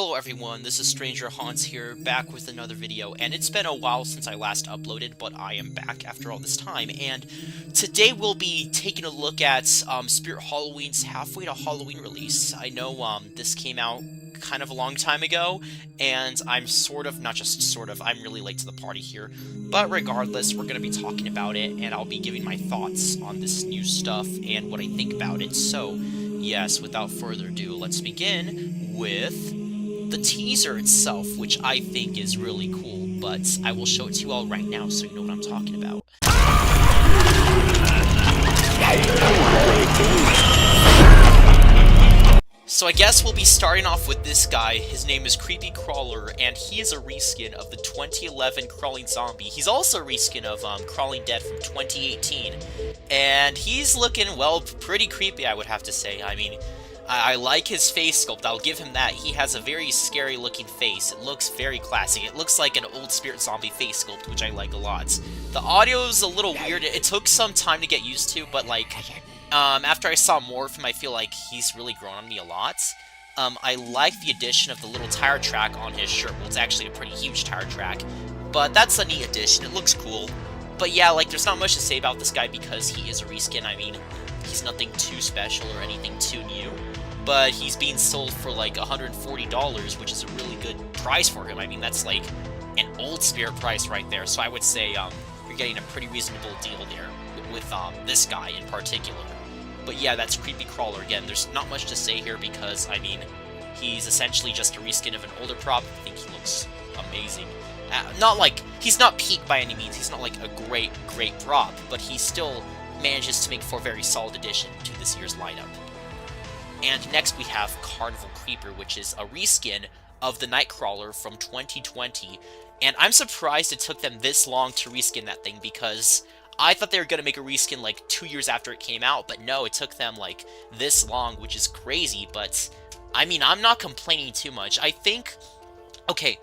Hello everyone, this is Stranger Hans here, back with another video, and it's been a while since I last uploaded, but I am back after all this time, and today we'll be taking a look at Spirit Halloween's Halfway to Halloween release. I know this came out kind of a long time ago, and I'm not just sort of, I'm really late to the party here, but regardless, we're going to be talking about it, and I'll be giving my thoughts on this new stuff and what I think about it. So, yes, without further ado, let's begin with the teaser itself, which I think is really cool, but I will show it to you all right now so you know what I'm talking about. So I guess we'll be starting off with this guy. His name is Creepy Crawler, and he is a reskin of the 2011 Crawling Zombie. He's also a reskin of Crawling Dead from 2018, and he's looking, well, pretty creepy, I would have to say. I mean, I like his face sculpt, I'll give him that. He has a very scary looking face. It looks very classic. It looks like an old Spirit Zombie face sculpt, which I like a lot. The audio is a little weird. It took some time to get used to, but like, after I saw more of him, I feel like he's really grown on me a lot. I like the addition of the little tire track on his shirt. Well, it's actually a pretty huge tire track, but that's a neat addition. It looks cool. But yeah, like, there's not much to say about this guy because he is a reskin. I mean, he's nothing too special or anything too new. But he's being sold for like $140, which is a really good price for him. I mean, that's like an old Spirit price right there. So I would say you're getting a pretty reasonable deal there with this guy in particular. But yeah, that's Creepy Crawler. Again, there's not much to say here because, I mean, he's essentially just a reskin of an older prop. I think he looks amazing. Not like, he's not peak by any means. He's not like a great prop, but he still manages to make for a very solid addition to this year's lineup. And next we have Carnival Creeper, which is a reskin of the Nightcrawler from 2020. And I'm surprised it took them this long to reskin that thing, because I thought they were going to make a reskin like 2 years after it came out, but no, it took them like this long, which is crazy. But, I mean, I'm not complaining too much. I think, okay,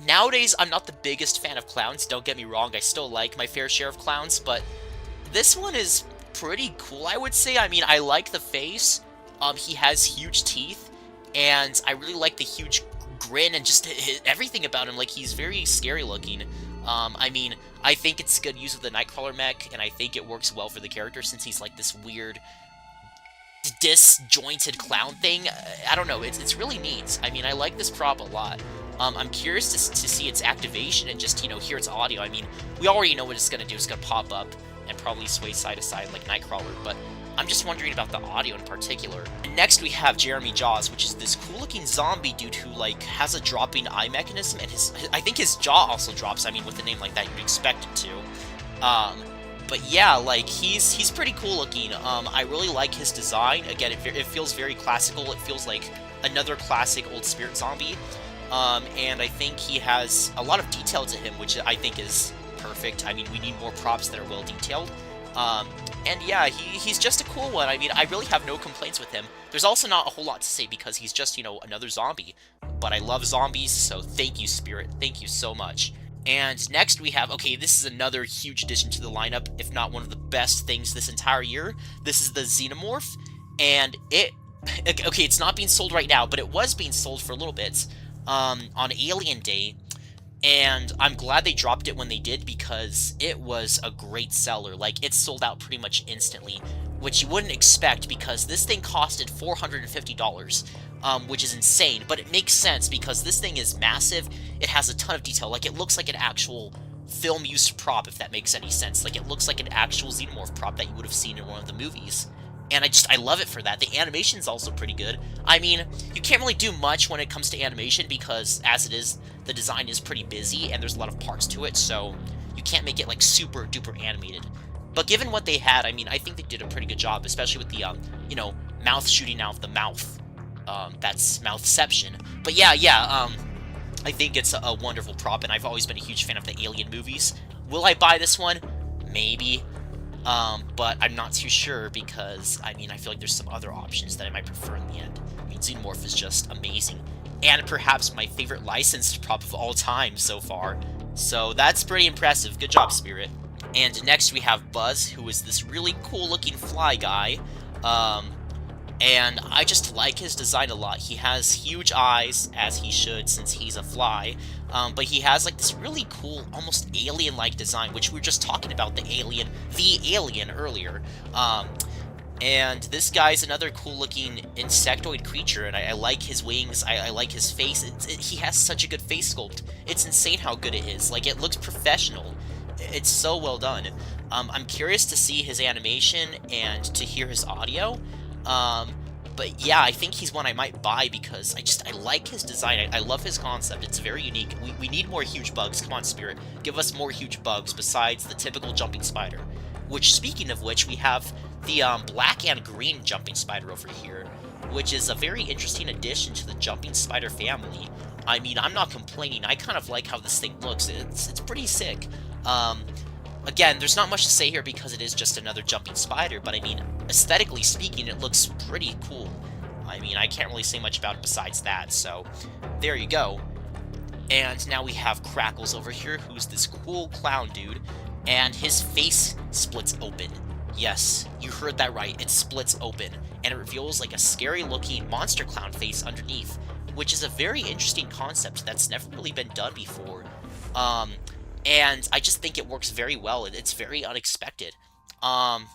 nowadays I'm not the biggest fan of clowns, don't get me wrong, I still like my fair share of clowns, but this one is pretty cool, I would say. I mean, I like the face. He has huge teeth, and I really like the huge grin and just everything about him. Like, he's very scary looking. I mean, I think it's good use of the Nightcrawler mech, and I think it works well for the character since he's like this weird, disjointed clown thing. I don't know, it's really neat. I mean, I like this prop a lot. I'm curious to see its activation and just, you know, hear its audio. I mean, we already know what it's going to do. It's going to pop up and probably sway side to side like Nightcrawler, but I'm just wondering about the audio in particular. And next we have Jeremy Jaws, which is this cool-looking zombie dude who, like, has a dropping eye mechanism, and I think his jaw also drops. I mean, with a name like that, you'd expect it to. But yeah, like, he's pretty cool-looking. I really like his design. Again, it feels very classical. It feels like another classic old Spirit Zombie. And I think he has a lot of detail to him, which I think is perfect. I mean, we need more props that are well-detailed. And yeah, he's just a cool one. I mean, I really have no complaints with him. There's also not a whole lot to say because he's just, you know, another zombie. But I love zombies, so thank you, Spirit. Thank you so much. And next we have, okay, this is another huge addition to the lineup, if not one of the best things this entire year. This is the Xenomorph, and okay, it's not being sold right now, but it was being sold for a little bit on Alien Day. And I'm glad they dropped it when they did because it was a great seller. Like, it sold out pretty much instantly, which you wouldn't expect because this thing costed $450, which is insane. But it makes sense because this thing is massive. It has a ton of detail. Like, it looks like an actual film-use prop, if that makes any sense. Like, it looks like an actual Xenomorph prop that you would have seen in one of the movies. And I love it for that. The animation's also pretty good. I mean, you can't really do much when it comes to animation because, as it is, the design is pretty busy and there's a lot of parts to it, so you can't make it, like, super duper animated. But given what they had, I mean, I think they did a pretty good job, especially with the, you know, mouth shooting out of the mouth. That's mouthception. But yeah, I think it's a wonderful prop, and I've always been a huge fan of the Alien movies. Will I buy this one? Maybe. But I'm not too sure because, I mean, I feel like there's some other options that I might prefer in the end. I mean, Xenomorph is just amazing, and perhaps my favorite licensed prop of all time so far. So that's pretty impressive. Good job, Spirit. And next we have Buzz, who is this really cool-looking fly guy. And I just like his design a lot. He has huge eyes, as he should, since he's a fly. But he has like this really cool, almost alien-like design, which we were just talking about the alien earlier. And this guy's another cool-looking insectoid creature, and I like his wings, I like his face. He has such a good face sculpt. It's insane how good it is. Like, it looks professional. It's so well done. I'm curious to see his animation and to hear his audio. But yeah, I think he's one I might buy because I like his design. I love his concept. It's very unique. We need more huge bugs. Come on, Spirit. Give us more huge bugs besides the typical jumping spider. Which, speaking of which, we have the black and green jumping spider over here, which is a very interesting addition to the jumping spider family. I mean, I'm not complaining. I kind of like how this thing looks. It's pretty sick. Again, there's not much to say here because it is just another jumping spider, but I mean, aesthetically speaking, it looks pretty cool. I mean, I can't really say much about it besides that, so there you go. And now we have Crackles over here, who's this cool clown dude, and his face splits open. Yes, you heard that right, it splits open, and it reveals like a scary-looking monster clown face underneath, which is a very interesting concept that's never really been done before. And I just think it works very well. It's very unexpected. I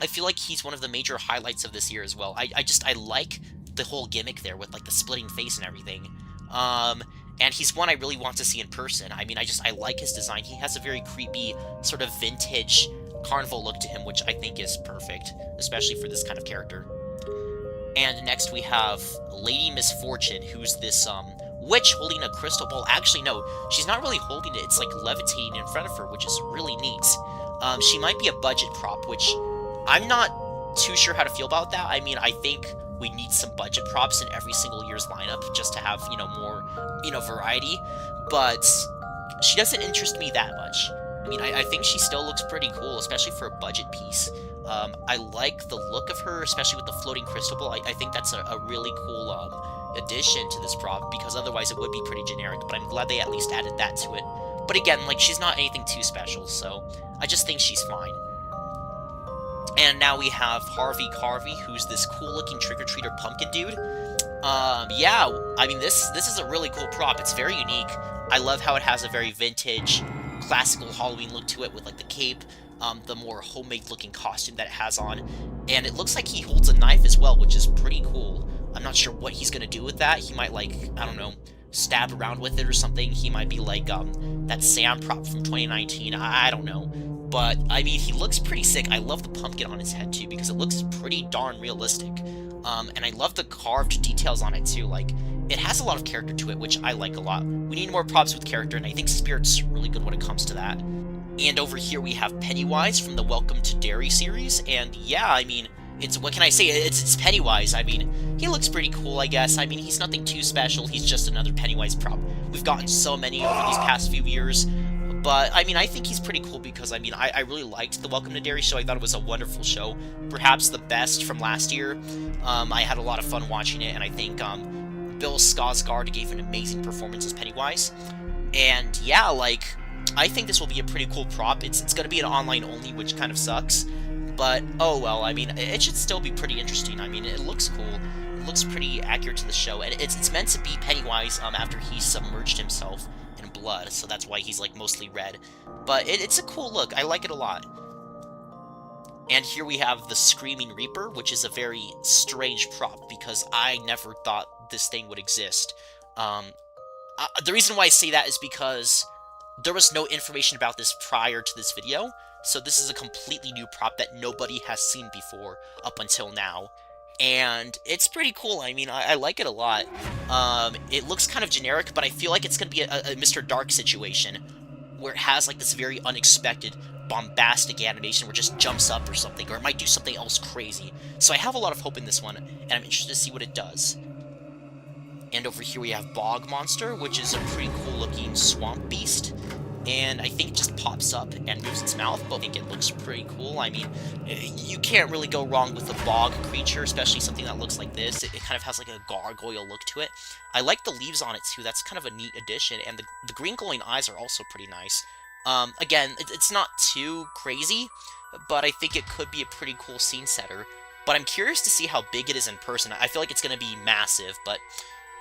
feel like he's one of the major highlights of this year as well. I like the whole gimmick there with like the splitting face and everything. And he's one I really want to see in person. I mean, I like his design. He has a very creepy, sort of vintage carnival look to him, which I think is perfect, especially for this kind of character. And next we have Lady Misfortune, who's this, witch holding a crystal ball. Actually, no, she's not really holding it. It's like levitating in front of her, which is really neat. She might be a budget prop, which I'm not too sure how to feel about that. I mean, I think we need some budget props in every single year's lineup just to have, you know, more, you know, variety. But she doesn't interest me that much. I mean, I think she still looks pretty cool, especially for a budget piece. I like the look of her, especially with the floating crystal ball. I think that's a really cool, addition to this prop, because otherwise it would be pretty generic, but I'm glad they at least added that to it. But again, like, she's not anything too special, so I just think she's fine. And now we have Harvey Carvey, who's this cool-looking trick-or-treater pumpkin dude. Yeah, I mean, this is a really cool prop. It's very unique. I love how it has a very vintage, classical Halloween look to it with, like, the cape, the more homemade-looking costume that it has on, and it looks like he holds a knife as well, which is pretty cool. I'm not sure what he's gonna do with that. He might, like, I don't know, stab around with it or something. He might be like, that Sam prop from 2019. I don't know. But, I mean, he looks pretty sick. I love the pumpkin on his head, too, because it looks pretty darn realistic. And I love the carved details on it, too. Like, it has a lot of character to it, which I like a lot. We need more props with character, and I think Spirit's really good when it comes to that. And over here we have Pennywise from the Welcome to Derry series, and yeah, I mean, what can I say? It's Pennywise. I mean, he looks pretty cool, I guess. I mean, he's nothing too special. He's just another Pennywise prop. We've gotten so many over these past few years. But, I mean, I think he's pretty cool because, I mean, I really liked the Welcome to Derry show. I thought it was a wonderful show. Perhaps the best from last year. I had a lot of fun watching it, and I think Bill Skarsgård gave an amazing performance as Pennywise. And, yeah, like, I think this will be a pretty cool prop. It's going to be an online only, which kind of sucks. But, oh well, I mean, it should still be pretty interesting. I mean, it looks cool. It looks pretty accurate to the show, and it's meant to be Pennywise after he submerged himself in blood, so that's why he's, like, mostly red. But it's a cool look. I like it a lot. And here we have the Screaming Reaper, which is a very strange prop, because I never thought this thing would exist. The reason why I say that is because there was no information about this prior to this video, so this is a completely new prop that nobody has seen before up until now. And it's pretty cool. I mean, I like it a lot. It looks kind of generic, but I feel like it's going to be a Mr. Dark situation, where it has, like, this very unexpected, bombastic animation where it just jumps up or something, or it might do something else crazy. So I have a lot of hope in this one, and I'm interested to see what it does. And over here we have Bog Monster, which is a pretty cool-looking swamp beast. And I think it just pops up and moves its mouth, but I think it looks pretty cool. I mean, you can't really go wrong with a bog creature, especially something that looks like this. It kind of has like a gargoyle look to it. I like the leaves on it too. That's kind of a neat addition, and the green glowing eyes are also pretty nice. Again, it's not too crazy, but I think it could be a pretty cool scene setter. but I'm curious to see how big it is in person. I feel like it's going to be massive, but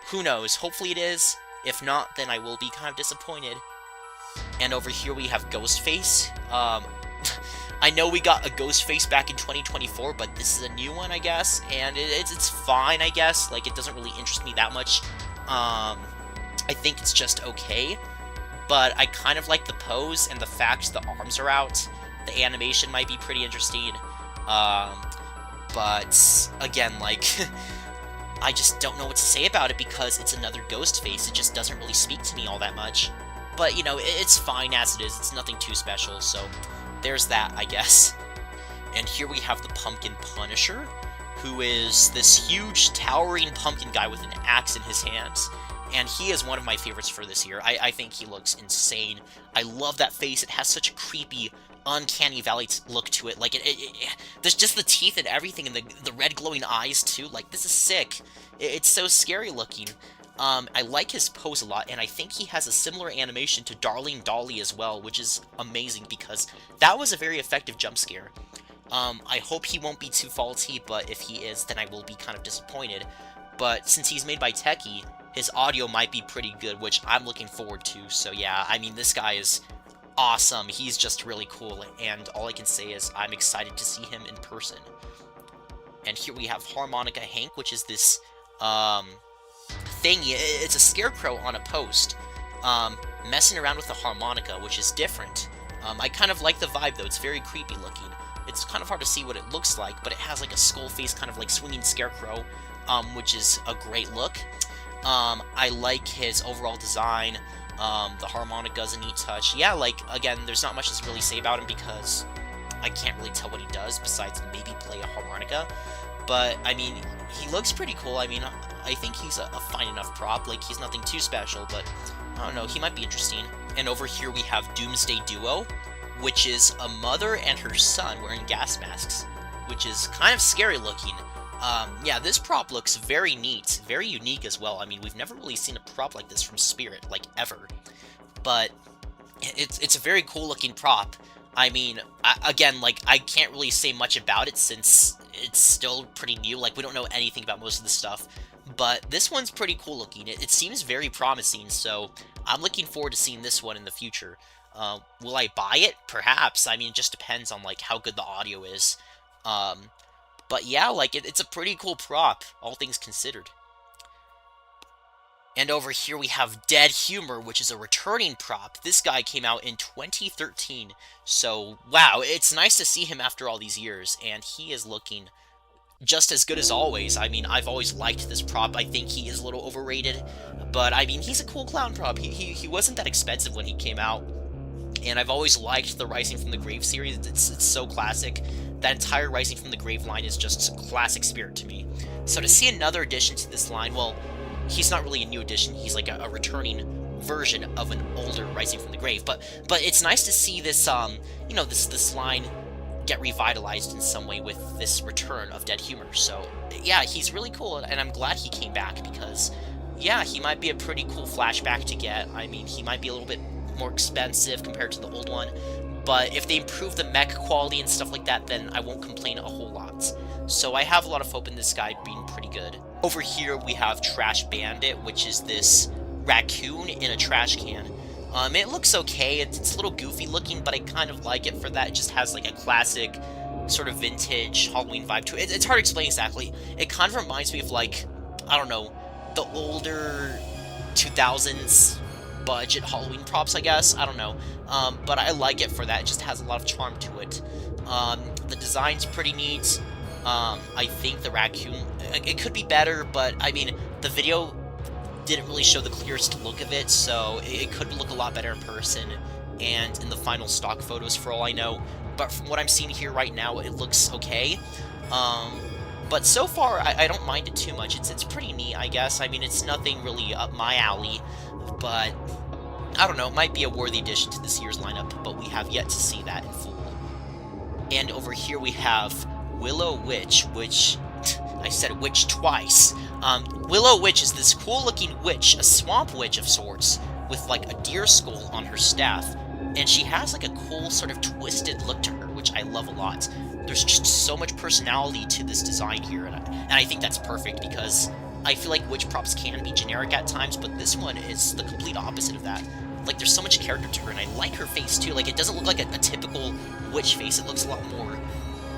who knows? Hopefully it is. If not, then I will be kind of disappointed. And over here we have Ghostface. I know we got a Ghostface back in 2024, but this is a new one, I guess, and it's fine, I guess. Like, it doesn't really interest me that much. I think it's just okay, but I kind of like the pose and the fact the arms are out. The animation might be pretty interesting, but again, like, I just don't know what to say about it because it's another Ghostface. It just doesn't really speak to me all that much. But, you know, it's fine as it is. It's nothing too special, so there's that, I guess. And here we have the Pumpkin Punisher, who is this huge, towering pumpkin guy with an axe in his hands. And he is one of my favorites for this year. I think he looks insane. I love that face. It has such a creepy, uncanny valley look to it. Like, there's just the teeth and everything, and the red glowing eyes, too. Like, this is sick. It's so scary looking. I like his pose a lot, and I think he has a similar animation to Darling Dolly as well, which is amazing, because that was a very effective jump scare. I hope he won't be too faulty, but if he is, then I will be kind of disappointed. But since he's made by Techie, his audio might be pretty good, which I'm looking forward to. So yeah, I mean, this guy is awesome. He's just really cool, and all I can say is I'm excited to see him in person. And here we have Harmonica Hank, which is this, thing. It's a scarecrow on a post, messing around with a harmonica, which is different. I kind of like the vibe, though. It's very creepy looking. It's kind of hard to see what it looks like, but it has like a skull face, kind of like swinging scarecrow, which is a great look. I like his overall design. The harmonica's a neat touch. Yeah, like, again, there's not much to really say about him because I can't really tell what he does besides maybe play a harmonica. But, I mean, he looks pretty cool. I mean, I think he's a fine enough prop. Like, he's nothing too special, but I don't know, he might be interesting. And over here we have Doomsday Duo, which is a mother and her son wearing gas masks, which is kind of scary looking. Yeah, this prop looks very neat, very unique as well. I mean, we've never really seen a prop like this from Spirit, like, ever. But it's a very cool looking prop. I mean, again, like, I can't really say much about it since it's still pretty new. Like, we don't know anything about most of the stuff. But this one's pretty cool looking. It seems very promising, so I'm looking forward to seeing this one in the future. Will I buy it? Perhaps. I mean, it just depends on, like, how good the audio is. But yeah, like, it's a pretty cool prop, all things considered. And over here we have Dead Humor, which is a returning prop. This guy came out in 2013, so wow, it's nice to see him after all these years, and he is looking just as good as always. I mean, I've always liked this prop. I think he is a little overrated, but I mean, he's a cool clown prop. He wasn't that expensive when he came out, and I've always liked the Rising from the Grave series. It's so classic. That entire Rising from the Grave line is just classic Spirit to me. So to see another addition to this line, well, he's not really a new addition. He's like a returning version of an older Rising from the Grave. But it's nice to see this, you know, this line get revitalized in some way with this return of Dead Humor. So yeah, he's really cool, and I'm glad he came back because, yeah, he might be a pretty cool flashback to get. I mean, he might be a little bit more expensive compared to the old one, but if they improve the mech quality and stuff like that, then I won't complain a whole lot. So I have a lot of hope in this guy being pretty good. Over here we have Trash Bandit, which is this raccoon in a trash can. It looks okay. It's a little goofy looking, but I kind of like it for that. It just has like a classic sort of vintage Halloween vibe to it. It's hard to explain exactly. It kind of reminds me of, like, I don't know, the older 2000s budget Halloween props, I guess. I don't know. But I like it for that. It just has a lot of charm to it. The design's pretty neat. I think the raccoon, it could be better, but I mean, the video didn't really show the clearest look of it, so it could look a lot better in person and in the final stock photos for all I know. But from what I'm seeing here right now, it looks okay. But so far, I don't mind it too much. It's pretty neat, I guess. I mean, it's nothing really up my alley, but I don't know, it might be a worthy addition to this year's lineup, but we have yet to see that in full. And over here we have Willow Witch, which, I said witch twice. Willow Witch is this cool-looking witch, a swamp witch of sorts, with, like, a deer skull on her staff, and she has, like, a cool sort of twisted look to her, which I love love a lot. There's just so much personality to this design here, and I think that's perfect because I feel like witch props can be generic at times, but this one is the complete opposite of that. Like, there's so much character to her, and I like her face, too. Like, it doesn't look like a typical witch face. It looks a lot more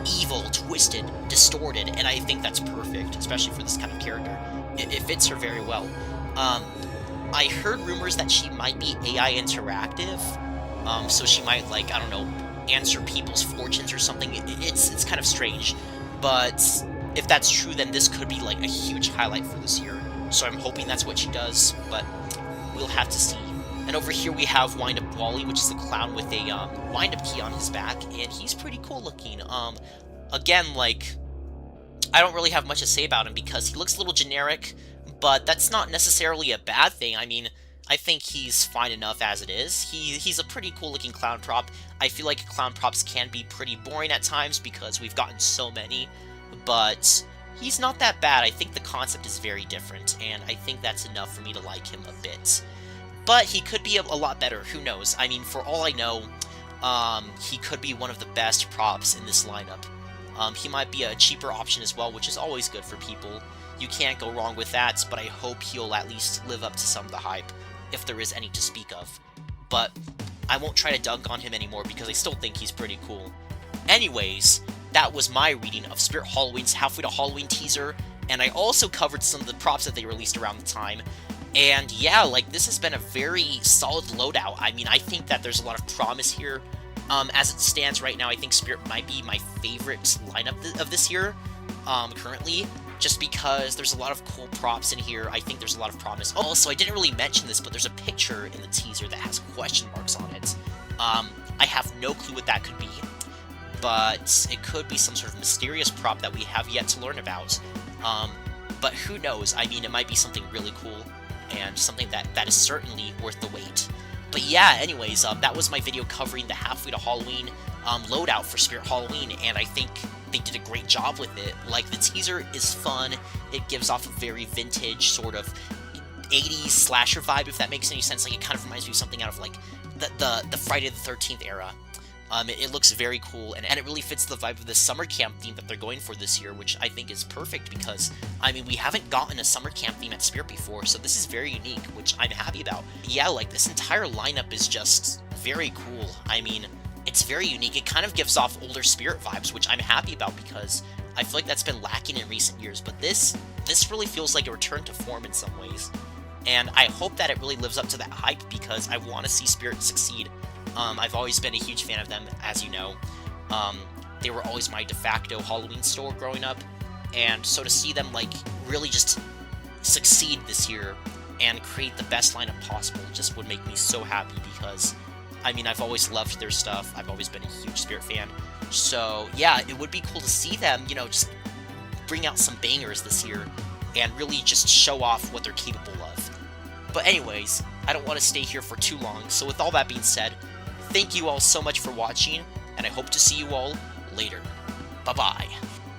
evil, twisted, distorted, and I think that's perfect, especially for this kind of character. It fits her very well. I heard rumors that she might be AI interactive, so she might, like, I don't know, answer people's fortunes or something. It's kind of strange, but if that's true, then this could be, like, a huge highlight for this year. So I'm hoping that's what she does, but we'll have to see. And over here we have Wind-Up Wally, which is a clown with a wind-up key on his back, and he's pretty cool looking. Again, like, I don't really have much to say about him because he looks a little generic, but that's not necessarily a bad thing. I mean, I think he's fine enough as it is. He's a pretty cool-looking clown prop. I feel like clown props can be pretty boring at times because we've gotten so many, but he's not that bad. I think the concept is very different, and I think that's enough for me to like him a bit. But he could be a lot better, who knows? I mean, for all I know, he could be one of the best props in this lineup. He might be a cheaper option as well, which is always good for people. You can't go wrong with that, but I hope he'll at least live up to some of the hype, if there is any to speak of. But I won't try to dunk on him anymore because I still think he's pretty cool. Anyways, that was my reading of Spirit Halloween's Halfway to Halloween teaser, and I also covered some of the props that they released around the time. And yeah, like, this has been a very solid loadout. I mean, I think that there's a lot of promise here. As it stands right now, I think Spirit might be my favorite lineup of this year, currently, just because there's a lot of cool props in here. I think there's a lot of promise. Also, I didn't really mention this, but there's a picture in the teaser that has question marks on it. I have no clue what that could be, but it could be some sort of mysterious prop that we have yet to learn about. But who knows? I mean, it might be something really cool, and something that is certainly worth the wait. But yeah, anyways, that was my video covering the Halfway to Halloween loadout for Spirit Halloween, and I think they did a great job with it. Like, the teaser is fun. It gives off a very vintage, sort of 80s slasher vibe, if that makes any sense. Like, it kind of reminds me of something out of, like, the Friday the 13th era. It looks very cool, and it really fits the vibe of the summer camp theme that they're going for this year, which I think is perfect because, I mean, we haven't gotten a summer camp theme at Spirit before, so this is very unique, which I'm happy about. Yeah, like, this entire lineup is just very cool. I mean, it's very unique. It kind of gives off older Spirit vibes, which I'm happy about because I feel like that's been lacking in recent years, but this really feels like a return to form in some ways. And I hope that it really lives up to that hype because I want to see Spirit succeed. I've always been a huge fan of them, as you know. They were always my de facto Halloween store growing up, and so to see them, like, really just succeed this year and create the best lineup possible just would make me so happy because, I mean, I've always loved their stuff. I've always been a huge Spirit fan. So, yeah, it would be cool to see them, you know, just bring out some bangers this year and really just show off what they're capable of. But anyways, I don't want to stay here for too long, so with all that being said, thank you all so much for watching, and I hope to see you all later. Bye-bye.